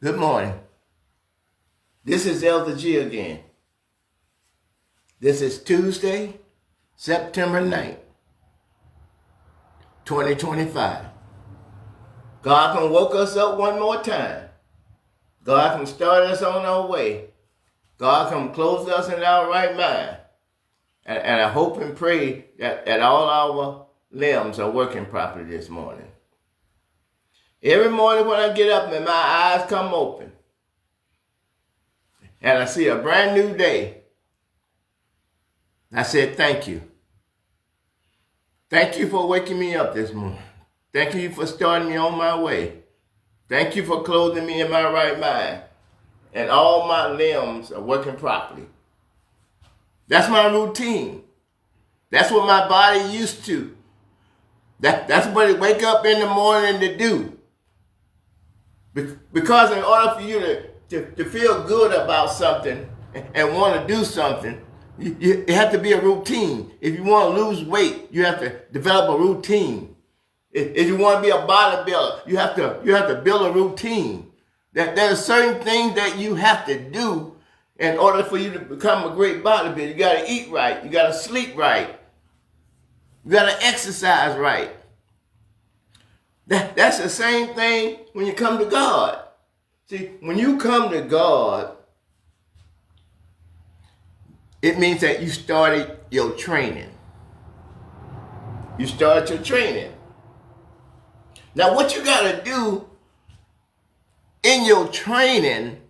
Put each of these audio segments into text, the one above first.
Good morning. This is Elder G again. This is Tuesday, September 9th, 2025. God can woke us up one more time. God can start us on our way. God can close us in our right mind. And I hope and pray that all our limbs are working properly this morning. Every morning when I get up and my eyes come open, and I see a brand new day, I said, thank you. Thank you for waking me up this morning. Thank you for starting me on my way. Thank you for clothing me in my right mind. And all my limbs are working properly. That's my routine. That's what my body used to. That's what it wake up in the morning to do. Because in order for you to feel good about something and want to do something, it have to be a routine. If you want to lose weight, you have to develop a routine. If you want to be a bodybuilder, you have to build a routine. There's certain things that you have to do in order for you to become a great bodybuilder. You got to eat right. You got to sleep right. You got to exercise right. That's the same thing when you come to God. See, when you come to God, it means that you started your training. You started your training. Now, what you got to do in your training,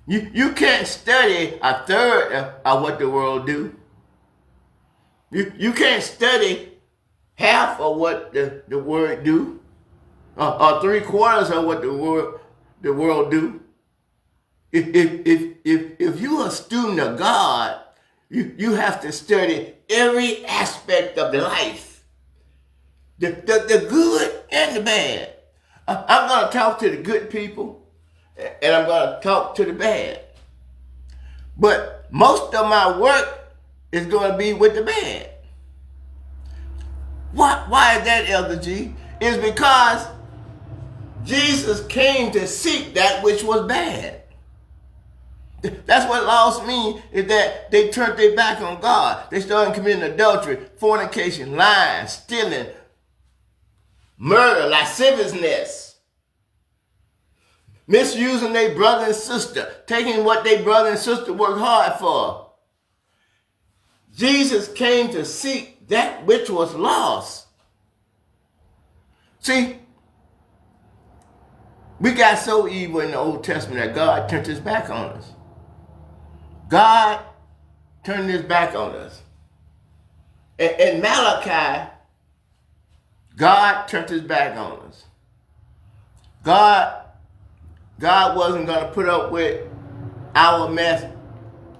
you can't study a third of what the world do. You can't study half of what the world do, or 3/4 of what the world do. If you're a student of God, you have to study every aspect of the life, the good and the bad. I'm going to talk to the good people, and I'm going to talk to the bad. But most of my work is going to be with the bad. Why is that, Elder G? It's because Jesus came to seek that which was bad. That's what lost me, is that they turned their back on God. They started committing adultery, fornication, lying, stealing, murder, lasciviousness, misusing their brother and sister, taking what their brother and sister worked hard for. Jesus came to seek that which was lost. See, we got so evil in the Old Testament that God turned his back on us. God turned his back on us. In Malachi, God turned his back on us. God wasn't going to put up with our mess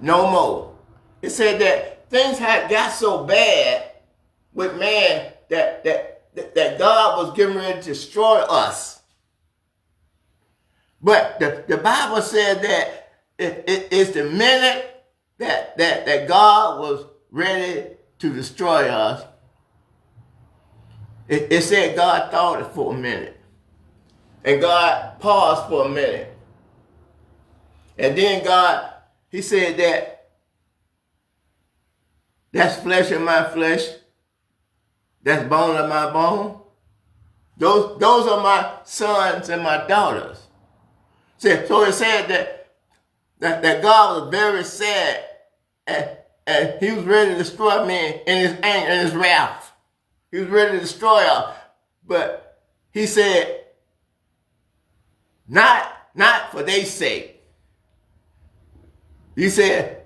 no more. It said that things had got so bad with man that God was getting ready to destroy us. But the Bible said that it's the minute that God was ready to destroy us. It said God thought it for a minute. And God paused for a minute. And then God, he said that's flesh of my flesh. That's bone of my bone. Those are my sons and my daughters. So it said that God was very sad, and he was ready to destroy man in his anger and his wrath. He was ready to destroy us. But he said, not for their sake. He said,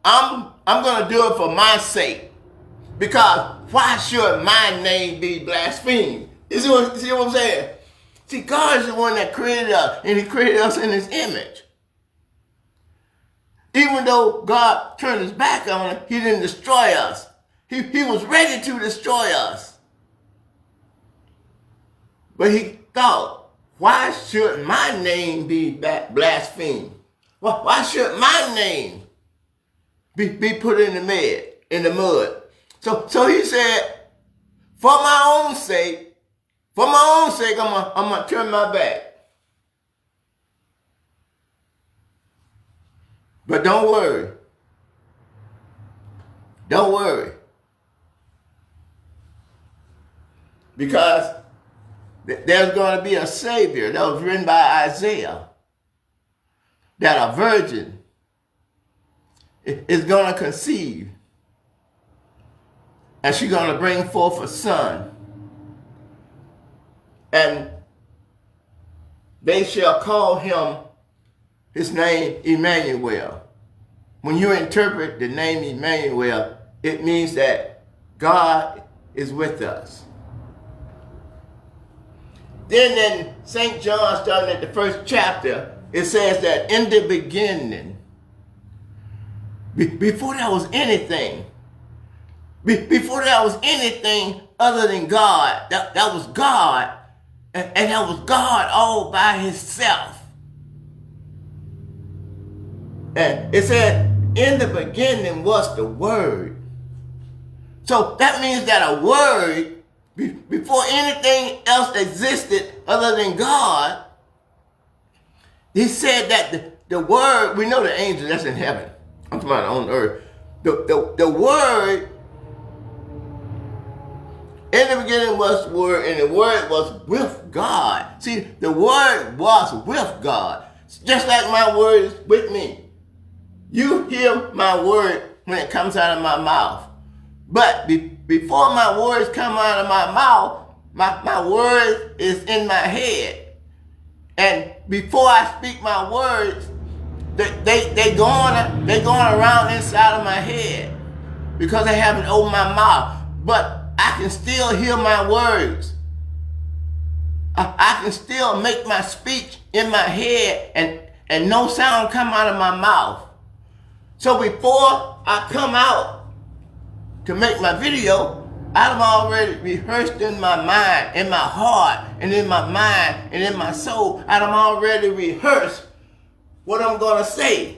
I'm going to do it for my sake. Because why should my name be blasphemed? You see what I'm saying? See, God is the one that created us, and he created us in his image. Even though God turned his back on us, he didn't destroy us. He was ready to destroy us. But he thought, why should my name be blasphemed? Why should my name be put in the mud? So he said, for my own sake, I'm gonna turn my back. But don't worry. Don't worry. Because there's going to be a Savior that was written by Isaiah, that a virgin is going to conceive, and she's going to bring forth a son, and they shall call him, his name, Emmanuel. When you interpret the name Emmanuel, it means that God is with us. Then in St. John, starting at the first chapter, it says that in the beginning, before there was anything, before there was anything other than God, that was God, and that was God all by himself. And it said, in the beginning was the Word. So that means that a word, before anything else existed other than God, he said that the Word, we know the angel that's in heaven. I'm talking about on earth. The Word, in the beginning was the Word, and the Word was with God. See, the Word was with God. Just like my word is with me. You hear my word when it comes out of my mouth. But before my words come out of my mouth, my word is in my head. And before I speak my words, they going around inside of my head because I haven't opened my mouth. But I can still hear my words. I can still make my speech in my head and no sound come out of my mouth. So before I come out to make my video, I've already rehearsed in my mind, in my heart, and in my mind, and in my soul. I've already rehearsed what I'm going to say,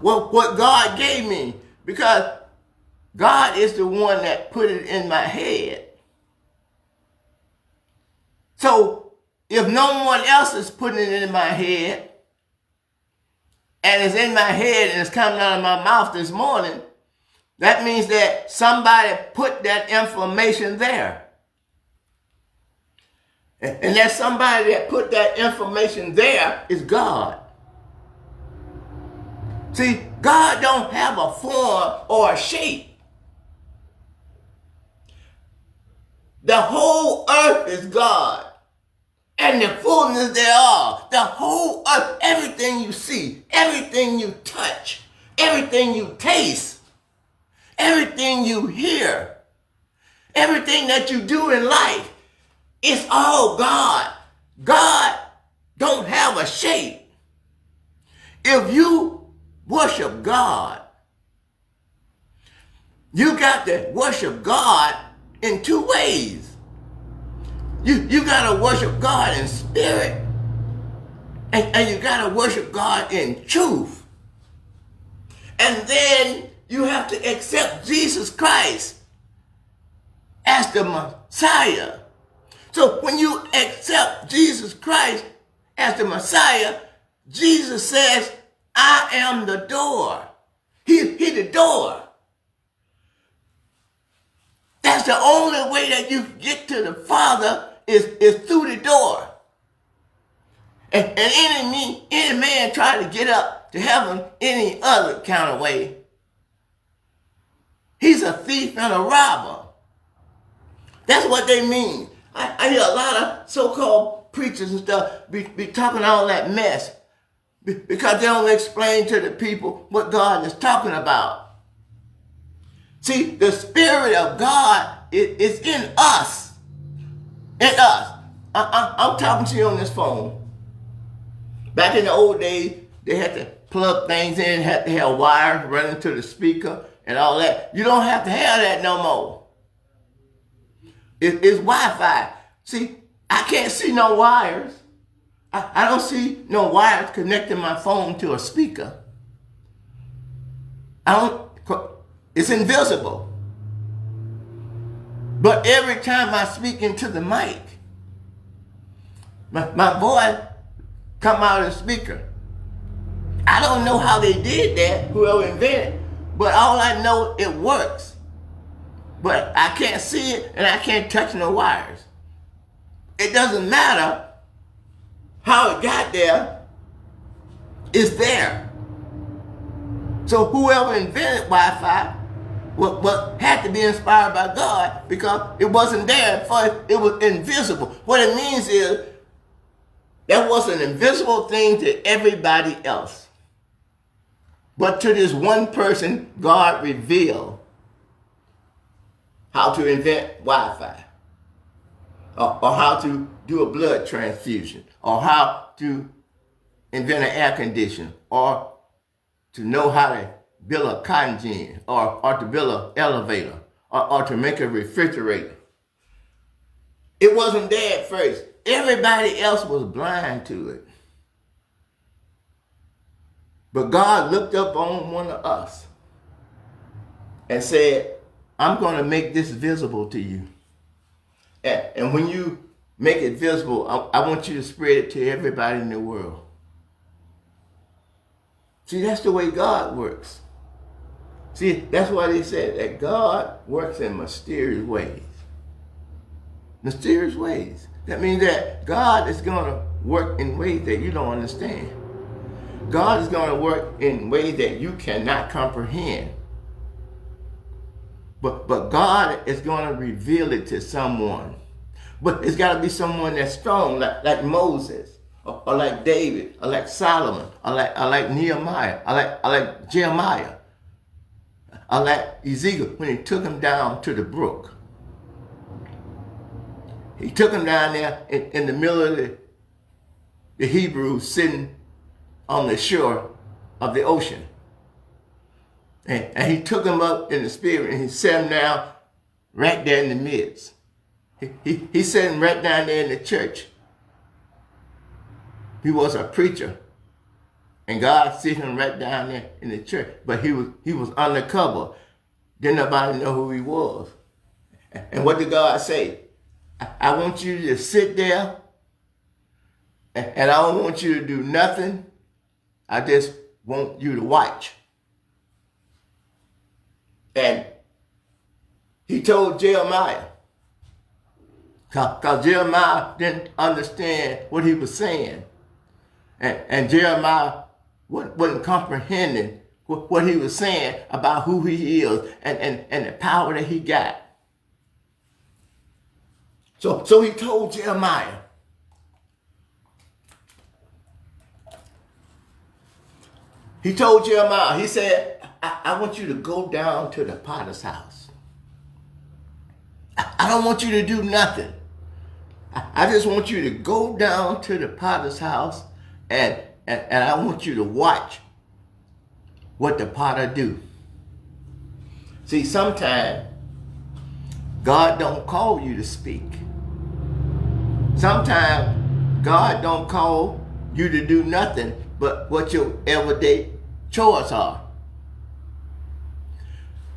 what God gave me, because God is the one that put it in my head. So if no one else is putting it in my head, and it's in my head and it's coming out of my mouth this morning, that means that somebody put that information there. And that somebody that put that information there is God. See, God don't have a form or a shape. The whole earth is God. And the fullness thereof, the whole earth, everything you see, everything you touch, everything you taste, everything you hear, everything that you do in life, it's all God. God don't have a shape. If you worship God, you got to worship God in two ways. You got to worship God in spirit, and you got to worship God in truth. And then you have to accept Jesus Christ as the Messiah. So when you accept Jesus Christ as the Messiah, Jesus says, I am the door. He's the door. That's the only way that you get to the Father is through the door. And any man try to get up to heaven any other kind of way, he's a thief and a robber. That's what they mean. I hear a lot of so-called preachers and stuff be talking all that mess because they don't explain to the people what God is talking about. See, the Spirit of God is in us. In us. I'm talking to you on this phone. Back in the old days, they had to plug things in, had to have wires running to the speaker and all that. You don't have to have that no more. It's Wi-Fi. See, I can't see no wires. I don't see no wires connecting my phone to a speaker. It's invisible. But every time I speak into the mic, my voice come out of the speaker. I don't know how they did that, whoever invented it, but all I know, it works. But I can't see it, and I can't touch no wires. It doesn't matter how it got there, it's there. So whoever invented Wi-Fi had to be inspired by God, because it wasn't there at first, it was invisible. What it means is that was an invisible thing to everybody else. But to this one person, God revealed how to invent Wi-Fi, or how to do a blood transfusion, or how to invent an air conditioner, or to know how to build a cotton gin, or to build an elevator, or to make a refrigerator. It wasn't there at first. Everybody else was blind to it. But God looked up on one of us and said, I'm going to make this visible to you. And when you make it visible, I want you to spread it to everybody in the world. See, that's the way God works. See, that's why they said that God works in mysterious ways. Mysterious ways. That means that God is going to work in ways that you don't understand. God is going to work in ways that you cannot comprehend. But God is going to reveal it to someone. But it's got to be someone that's strong, like Moses, or like David, or like Solomon, or like Nehemiah, or like Jeremiah, or like Ezekiel when he took him down to the brook. He took him down there in the middle of the Hebrews sitting on the shore of the ocean. And he took him up in the spirit, and he set him down right there in the midst. He set him right down there in the church. He was a preacher, and God set him right down there in the church. But he was undercover. Didn't nobody know who he was. And what did God say? I want you to sit there, and I don't want you to do nothing. I just want you to watch. And he told Jeremiah, because Jeremiah didn't understand what he was saying. And Jeremiah wasn't comprehending what he was saying about who he is and the power that he got. So he told Jeremiah, he said, I want you to go down to the potter's house. I don't want you to do nothing. I just want you to go down to the potter's house and I want you to watch what the potter do. See, sometimes God don't call you to speak. Sometimes God don't call you to do nothing but what your everyday chores are.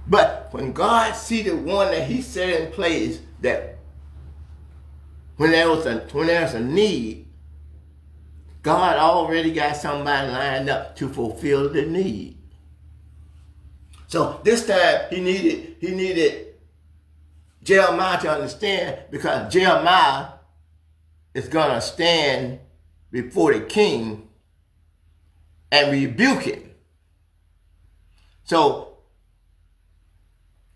But when God see the one that he set in place, that when there's a need, God already got somebody lined up to fulfill the need. So this time he needed Jeremiah to understand, because Jeremiah is going to stand before the king and rebuke him. So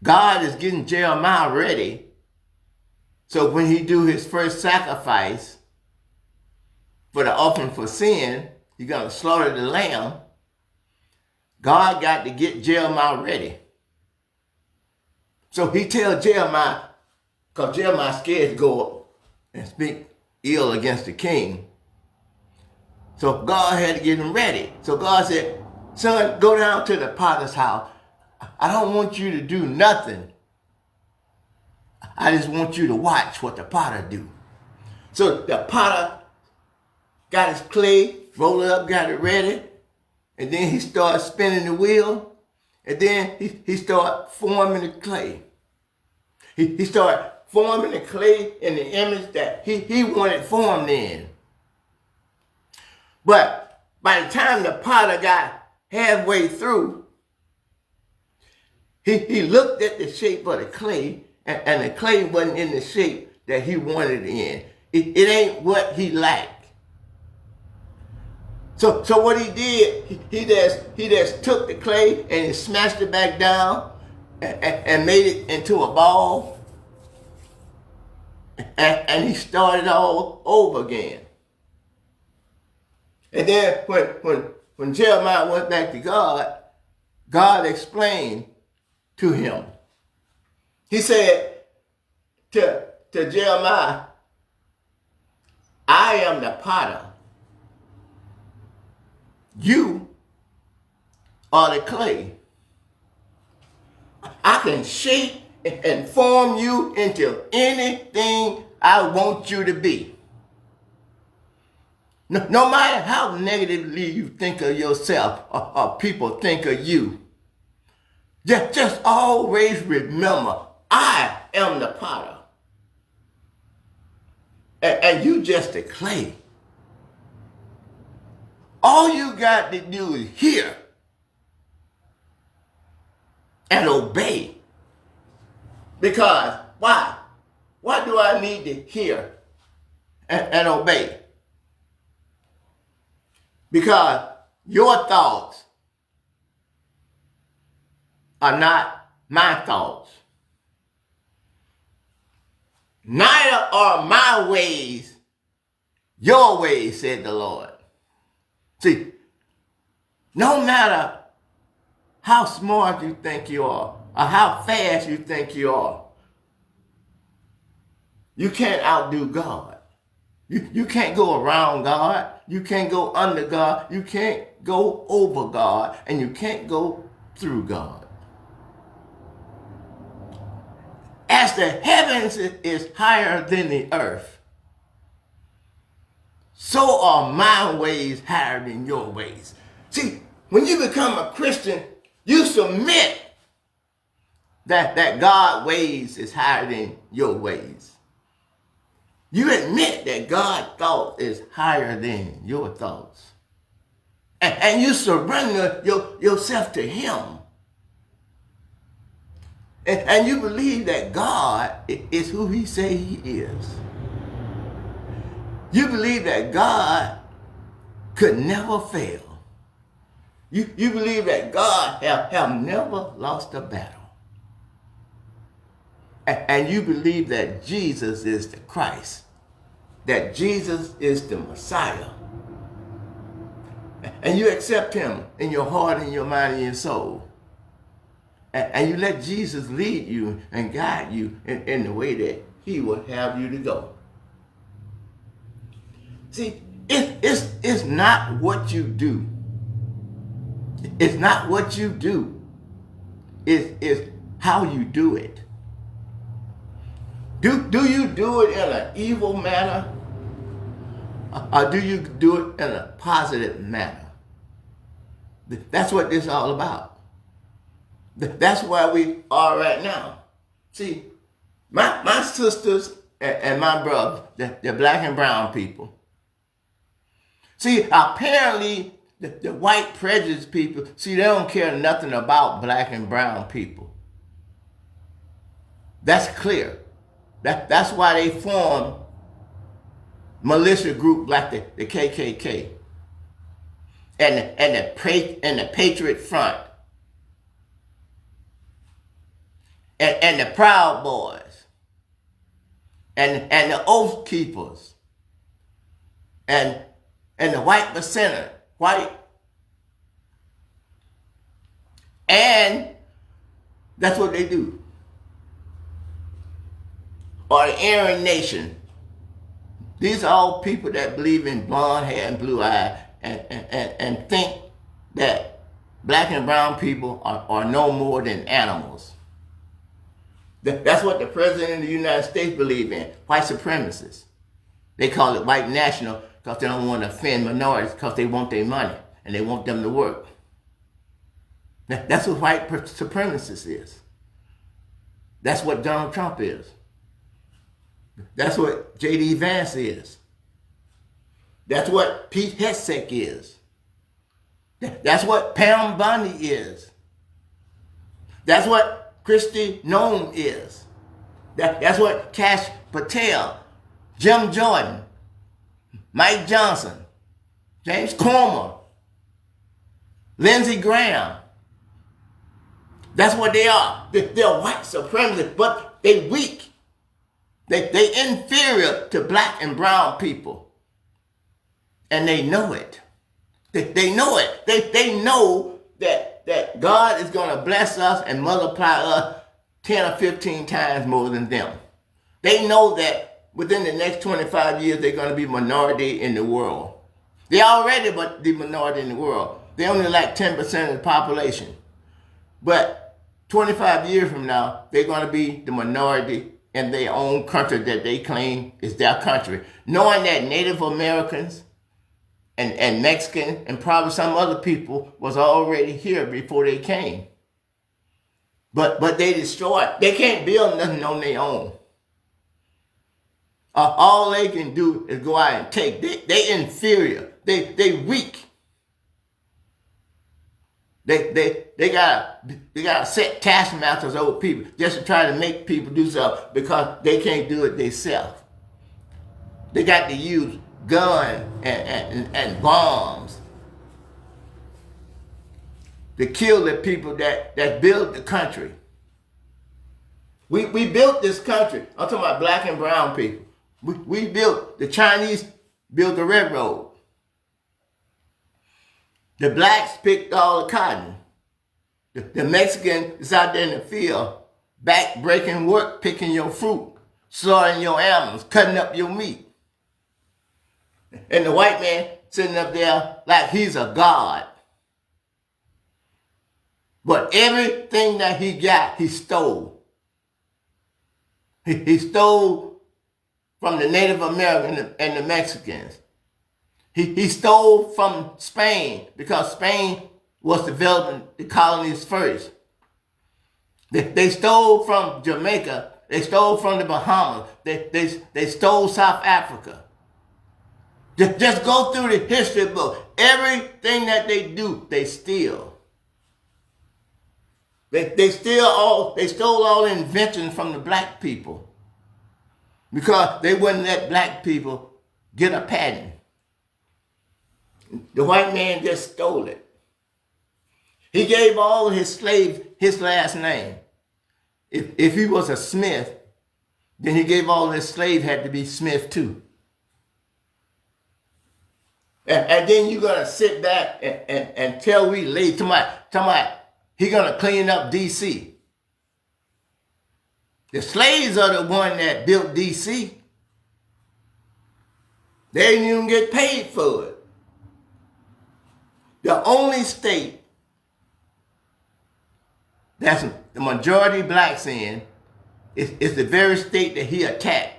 God is getting Jeremiah ready. So when he do his first sacrifice for the offering for sin, he's going to slaughter the lamb. God got to get Jeremiah ready. So he tells Jeremiah, because Jeremiah's scared to go up and speak ill against the king. So God had to get him ready. So God said, son, go down to the potter's house. I don't want you to do nothing. I just want you to watch what the potter do. So the potter got his clay, rolled it up, got it ready, and then he started spinning the wheel, and then he started forming the clay. He started forming the clay in the image that he wanted formed in. But by the time the potter got halfway through, he looked at the shape of the clay, and the clay wasn't in the shape that he wanted it in. It ain't what he liked. So what he did, he just took the clay and he smashed it back down and made it into a ball. And he started all over again. And then when Jeremiah went back to God, God explained to him. He said to Jeremiah, I am the potter. You are the clay. I can shape and form you into anything I want you to be. No matter how negatively you think of yourself or people think of you, just always remember, I am the potter. And you just the clay. All you got to do is hear and obey. Because why? Why do I need to hear and obey? Because your thoughts are not my thoughts. Neither are my ways your ways, said the Lord. See, no matter how smart you think you are or how fast you think you are, you can't outdo God. You can't go around God. You can't go under God. You can't go over God. And you can't go through God. As the heavens is higher than the earth, so are my ways higher than your ways. See, when you become a Christian, you submit that God's ways is higher than your ways. You admit that God's thought is higher than your thoughts. And you surrender yourself to him. And you believe that God is who he say he is. You believe that God could never fail. You believe that God have never lost a battle. And you believe that Jesus is the Christ, that Jesus is the Messiah. And you accept him in your heart and your mind and your soul. And you let Jesus lead you and guide you in the way that he would have you to go. See, it's not what you do. It's not what you do. It's how you do it. Do you do it in an evil manner? Or do you do it in a positive manner? That's what this is all about. That's where we are right now. See, my sisters and my brothers, the black and brown people. See, apparently the white prejudiced people, see, they don't care nothing about black and brown people. That's clear. That's why they form militia group like the KKK and the Patriot Front and the Proud Boys and the Oath Keepers and the White Percenter, white, and that's what they do. Or the Aryan Nation. These are all people that believe in blonde hair and blue eye and think that black and brown people are no more than animals. That's what the President of the United States believes in, white supremacists. They call it white national because they don't want to offend minorities because they want their money and they want them to work. That's what white supremacist is. That's what Donald Trump is. That's what J.D. Vance is. That's what Pete Hegseth is. That's what Pam Bondi is. That's what Kristi Noem is. That's what Kash Patel, Jim Jordan, Mike Johnson, James Comer, Lindsey Graham. That's what they are. They're white supremacists, but they weak. They inferior to black and brown people. And they know it. They know it. They know that God is going to bless us and multiply us 10 or 15 times more than them. They know that within the next 25 years, they're going to be minority in the world. They're already the minority in the world. They only like 10% of the population. But 25 years from now, they're going to be the minority in their own country that they claim is their country. Knowing that Native Americans and Mexicans and probably some other people was already here before they came. But they destroyed. They can't build nothing on their own. All they can do is go out and take. They inferior. They weak. They gotta set taskmasters over people just to try to make people do something because they can't do it themselves. They got to use guns and bombs to kill the people that built the country. We built this country. I'm talking about black and brown people. We built, the Chinese built the railroad. The blacks picked all the cotton. The Mexican is out there in the field, back breaking work, picking your fruit, slaughtering your animals, cutting up your meat. And the white man sitting up there like he's a god. But everything that he got, he stole. He stole from the Native Americans and the Mexicans. He stole from Spain because Spain was developing the colonies first. They stole from Jamaica. They stole from the Bahamas. They stole South Africa. Just go through the history book. Everything that they do, they steal. They stole all inventions from the black people because they wouldn't let black people get a patent. The white man just stole it. He gave all his slaves his last name. If he was a Smith, then he gave all his slaves had to be Smith too. And then you're going to sit back and tell we late tomorrow he's going to clean up D.C. The slaves are the one that built D.C. They didn't even get paid for it. The only state that's the majority blacks in is the very state that he attacked.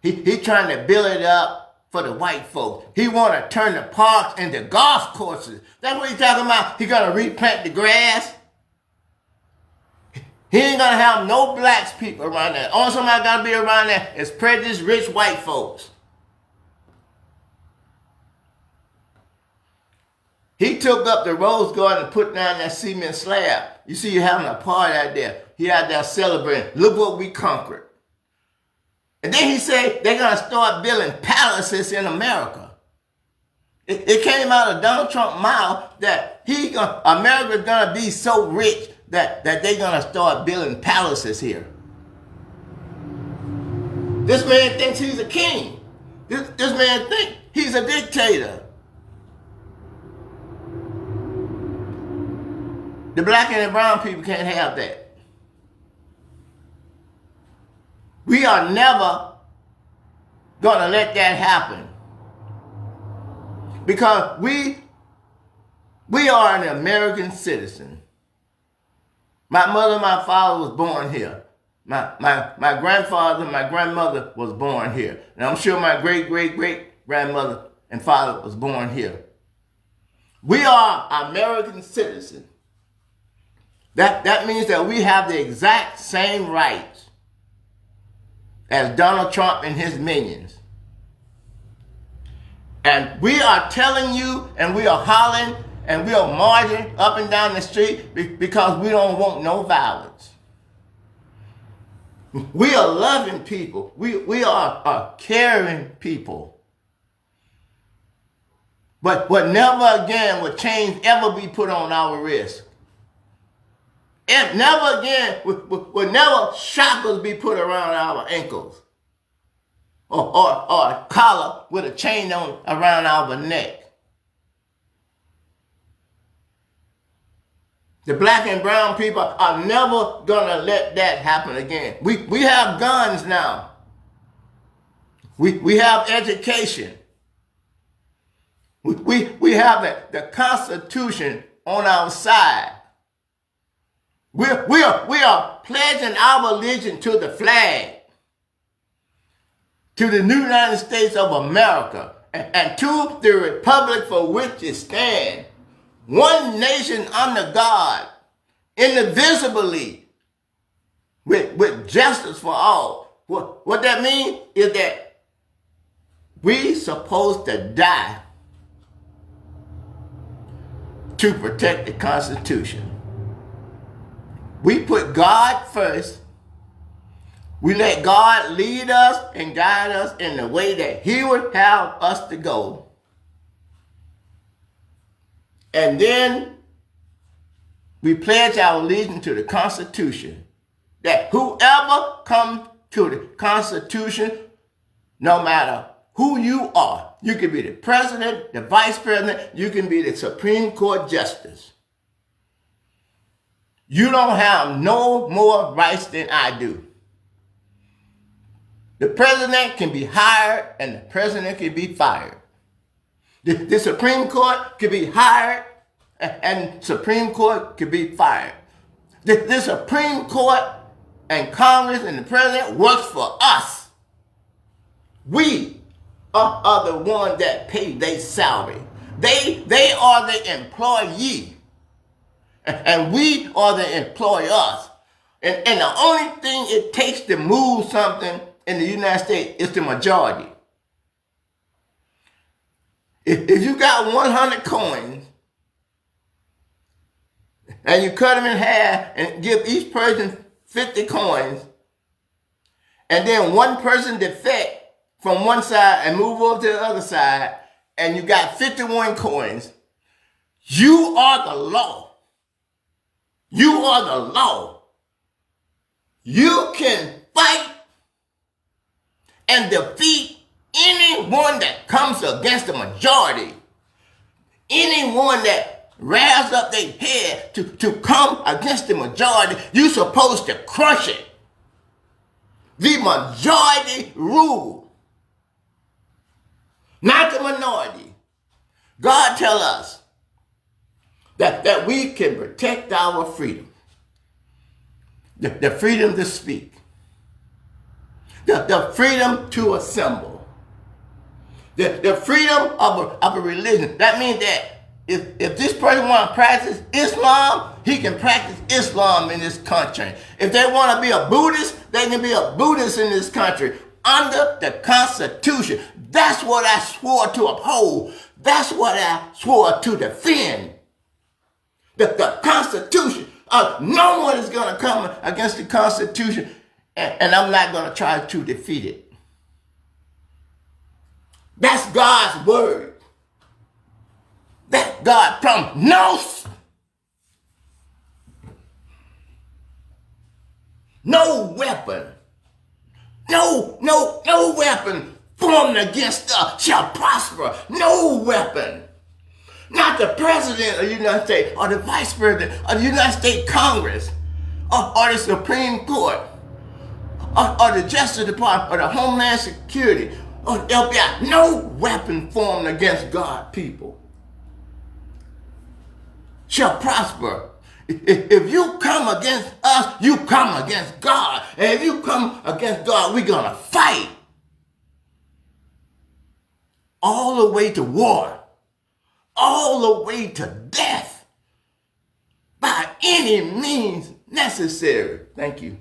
He trying to build it up for the white folks. He want to turn the parks into golf courses. That's what he's talking about. He going to replant the grass. He ain't going to have no blacks people around there. Only somebody got to be around there is prejudiced rich white folks. He took up the rose garden and put down that cement slab. You see, you're having a party out there. He out there celebrating. Look what we conquered. And then he said they're going to start building palaces in America. It came out of Donald Trump's mouth that America's going to be so rich that they're going to start building palaces here. This man thinks he's a king. This man thinks he's a dictator. The black and the brown people can't have that. We are never going to let that happen. Because we are an American citizen. My mother and my father was born here. My grandfather and my grandmother was born here. And I'm sure my great-great-great-grandmother and father was born here. We are American citizens. That means that we have the exact same rights as Donald Trump and his minions. And we are telling you and we are hollering and we are marching up and down the street because we don't want no violence. We are loving people. We are caring people. But never again will chains ever be put on our wrists. And never again will never shackles be put around our ankles. Or a collar with a chain on around our neck. The black and brown people are never gonna let that happen again. We have guns now. We have education. We have the Constitution on our side. We are pledging our allegiance to the flag, to the United States of America, and to the republic for which it stands. One nation under God, indivisibly, with justice for all. What that means is that we supposed to die to protect the Constitution. We put God first. We let God lead us and guide us in the way that He would have us to go. And then we pledge our allegiance to the Constitution. That whoever comes to the Constitution, no matter who you are, you can be the president, the vice president, you can be the Supreme Court justice. You don't have no more rights than I do. The president can be hired and the president can be fired. The Supreme Court can be hired and Supreme Court can be fired. The Supreme Court and Congress and the president works for us. We are the ones that pay their salary. They are the employee. And we are the employers. And the only thing it takes to move something in the United States is the majority. If you got 100 coins and you cut them in half and give each person 50 coins, and then one person defect from one side and move over to the other side, and you got 51 coins, you are the law. You are the law. You can fight and defeat anyone that comes against the majority. Anyone that raises up their head to come against the majority, you're supposed to crush it. The majority rule, not the minority. God tells us that we can protect our freedom. The freedom to speak. The freedom to assemble. The freedom of a religion. That means that if this person wants to practice Islam, he can practice Islam in this country. If they want to be a Buddhist, they can be a Buddhist in this country under the Constitution. That's what I swore to uphold. That's what I swore to defend. The Constitution. No one is going to come against the Constitution, and I'm not going to try to defeat it. That's God's word. That God promised. No weapon. No weapon formed against us shall prosper. No weapon. Not the president of the United States or the vice president of the United States Congress or the Supreme Court or the Justice Department or the Homeland Security or the FBI. No weapon formed against God's people shall prosper. If you come against us, you come against God. And if you come against God, we're going to fight all the way to war, all the way to death, by any means necessary. Thank you.